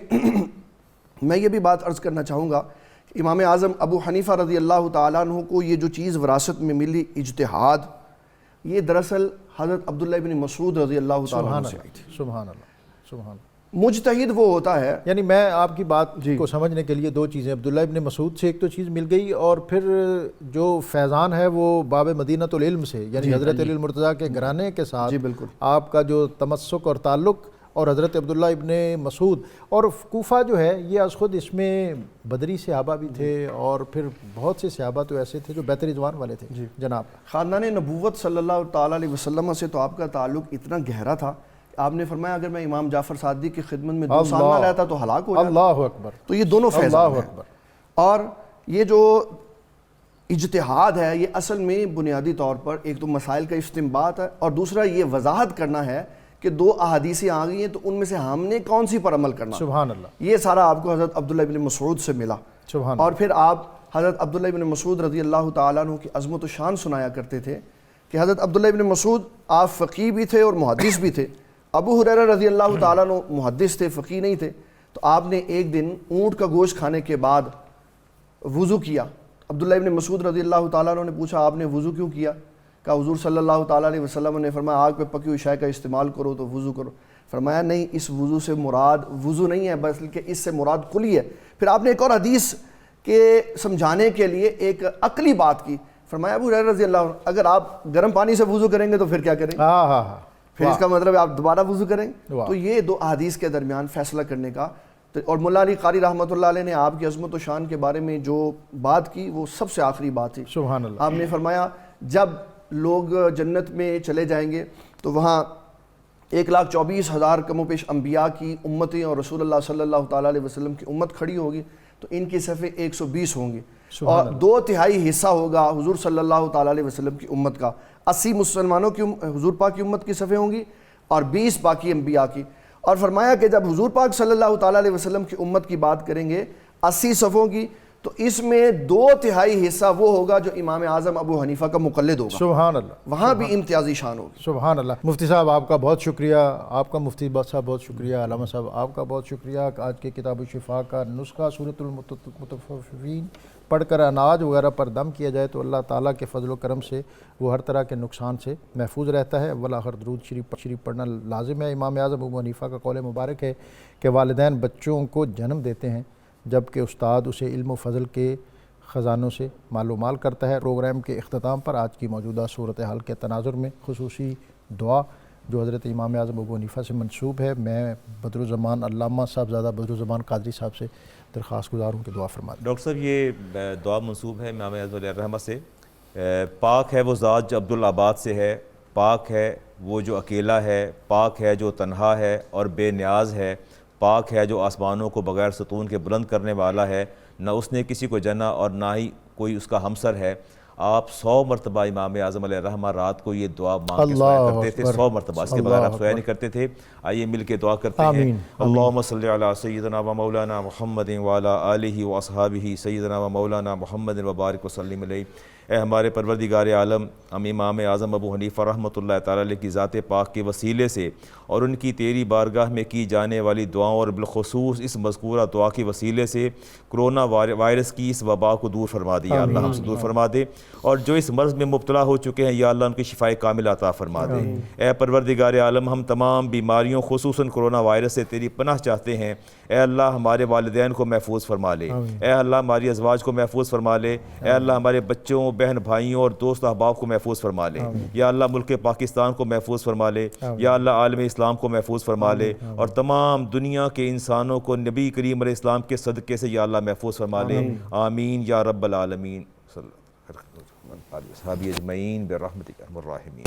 میں یہ بھی بات عرض کرنا چاہوں گا کہ امام اعظم ابو حنیفہ رضی اللہ تعالیٰ عنہ کو یہ جو چیز وراثت میں ملی اجتہاد, یہ دراصل حضرت عبداللہ ابن مسعود رضی اللہ تعالیٰ عنہ سے آئی تھی. سبحان اللہ. سبحان اللہ. مجتہد وہ ہوتا ہے, یعنی میں آپ کی بات کو سمجھنے کے لیے 2 چیزیں, عبداللہ ابن مسعود سے ایک تو چیز مل گئی, اور پھر جو فیضان ہے وہ باب مدینۃ العلم سے, یعنی حضرت علی المرتضیٰ کے گھرانے کے ساتھ بالکل آپ کا جو تمسک اور تعلق, اور حضرت عبداللہ ابن مسعود. اور کوفہ جو ہے یہ از خود اس میں بدری صحابہ بھی تھے, اور پھر بہت سے صحابہ تو ایسے تھے جو بیت رضوان والے تھے. جناب خاندان نبوت صلی اللہ تعالیٰ علیہ وسلم سے تو آپ کا تعلق اتنا گہرا تھا, آپ نے فرمایا اگر میں امام جعفر صادق کی خدمت میں 2 سال نہ رہتا تو ہلاک ہو جاتا. اللہ اکبر. تو یہ دونوں فیضان ہیں. اور یہ جو اجتہاد ہے یہ اصل میں بنیادی طور پر ایک تو مسائل کا استنباط ہے, اور دوسرا یہ وضاحت کرنا ہے کہ 2 احادیثیں آ گئی ہیں تو ان میں سے ہم نے کون سی پر عمل کرنا. سبحان اللہ. یہ سارا آپ کو حضرت عبداللہ ابن مسعود سے ملا. سبحان. اور پھر آپ حضرت عبداللہ ابن مسعود رضی اللہ تعالیٰ عنہ کی عظمت و شان سنایا کرتے تھے کہ حضرت عبداللہ ابن مسعود آپ فقیہ بھی تھے اور محدث بھی تھے. ابو ہریرہ رضی اللہ تعالیٰ عنہ محدث تھے, فقیہ نہیں تھے. تو آپ نے ایک دن اونٹ کا گوشت کھانے کے بعد وضو کیا. عبداللہ ابن مسعود رضی اللہ تعالیٰ عنہ نے پوچھا آپ نے وضو کیوں کیا؟ کہا حضور صلی اللہ تعالیٰ علیہ وسلم نے فرمایا آگ پہ پکی ہوئی شے کا استعمال کرو تو وضو کرو. فرمایا نہیں, اس وضو سے مراد وضو نہیں ہے بلکہ اس سے مراد کلی ہے. پھر آپ نے ایک اور حدیث کے سمجھانے کے لیے ایک عقلی بات کی. فرمایا ابو ہریرہ رضی اللہ عنہ اگر آپ گرم پانی سے وضو کریں گے تو پھر کیا کریں؟ پھر اس کا مطلب آپ دوبارہ وضو کریں. تو یہ 2 احادیث کے درمیان فیصلہ کرنے کا. اور مولا علی قاری رحمۃ اللہ علیہ نے آپ کی عظمت و شان کے بارے میں جو بات کی وہ سب سے آخری بات تھی. سبحان اللہ. آپ نے فرمایا جب لوگ جنت میں چلے جائیں گے تو وہاں 1,24,000 کم و بیش انبیاء کی امتیں اور رسول اللہ صلی اللہ تعالیٰ علیہ وسلم کی امت کھڑی ہوگی, تو ان کی صفیں 120 ہوں گی, اور 2/3 حصہ ہوگا حضور صلی اللہ تعالیٰ علیہ وسلم کی امت کا. 80 مسلمانوں کی حضور پاک کی امت کی صفیں ہوں گی اور 20 باقی انبیاء کی. اور فرمایا کہ جب حضور پاک صلی اللہ تعالیٰ علیہ وسلم کی امت کی بات کریں گے 80 صفوں کی, تو اس میں 2/3 حصہ وہ ہوگا جو امام اعظم ابو حنیفہ کا مقلد ہوگا. سبحان اللہ. وہاں بھی امتیازی شان ہوگی. سبحان اللہ. مفتی صاحب آپ کا بہت شکریہ, آپ کا مفتی صاحب بہت شکریہ, علامہ صاحب آپ کا بہت شکریہ. آج کے کتاب الشفاء کا نسخہ سورۃ المطففین پڑھ کر اناج وغیرہ پر دم کیا جائے تو اللہ تعالیٰ کے فضل و کرم سے وہ ہر طرح کے نقصان سے محفوظ رہتا ہے. اول آخر درود شریف پڑھنا لازم ہے. امام اعظم ابو حنیفہ کا قول مبارک ہے کہ والدین بچوں کو جنم دیتے ہیں جبکہ استاد اسے علم و فضل کے خزانوں سے مال و مال کرتا ہے. پروگرام کے اختتام پر آج کی موجودہ صورتحال کے تناظر میں خصوصی دعا جو حضرت امام اعظم ابو حنیفہ سے منسوب ہے, میں بدرالزمان علامہ صاحبزادہ بدرالزمان قادری صاحب سے درخواست گزار ہوں کہ دعا فرما دیں. ڈاکٹر صاحب یہ دعا منسوب ہے امام اعظم علیہ الرحمہ سے. پاک ہے وہ ذات جو عبدالآباد سے ہے, پاک ہے وہ جو اکیلا ہے, پاک ہے جو تنہا ہے اور بے نیاز ہے, پاک ہے جو آسمانوں کو بغیر ستون کے بلند کرنے والا ہے, نہ اس نے کسی کو جنا اور نہ ہی کوئی اس کا ہمسر ہے. آپ 100 مرتبہ امام اعظم علیہ الرحمہ رات کو یہ دعا مانگ کے سویا کرتے تھے, 100 مرتبہ, اس کے بغیر آپ سویا نہیں کرتے تھے. آئیے مل کے دعا کرتے ہیں. اللہم صلی علی سیدنا و مولانا محمد وعلی آلہ و اصحابہ سیدنا و مولانا محمد وبارک وسلم علیہ. اے ہمارے پروردگار عالم، ہم امام اعظم ابو حنیفہ رحمۃ اللہ تعالیٰ علیہ کی ذات پاک کے وسیلے سے اور ان کی تیری بارگاہ میں کی جانے والی دعاؤں اور بالخصوص اس مذکورہ دعا کے وسیلے سے کرونا وائرس کی اس وبا کو دور فرما دے یا اللہ، ہم سے دور فرما دے، اور جو اس مرض میں مبتلا ہو چکے ہیں یا اللہ ان کی شفائے کامل عطا فرما دے۔ اے پروردگار عالم، ہم تمام بیماریوں خصوصاً کرونا وائرس سے تیری پناہ چاہتے ہیں۔ اے اللہ ہمارے والدین کو محفوظ فرما لے، اے اللہ ہماری ازواج کو محفوظ فرما لے، اے اللہ ہمارے بچوں، بہن بھائیوں اور دوست احباب کو محفوظ فرما لے، یا اللہ ملک پاکستان کو محفوظ فرما لے، یا اللہ عالم اسلام کو محفوظ فرما لے، اور تمام دنیا کے انسانوں کو نبی کریم علیہ السلام کے صدقے سے یا اللہ محفوظ فرما لے، آمین یا رب العالمین۔ صلی اللہ علیہ وسلم اجمعین برحمتک ارحم الراحمین۔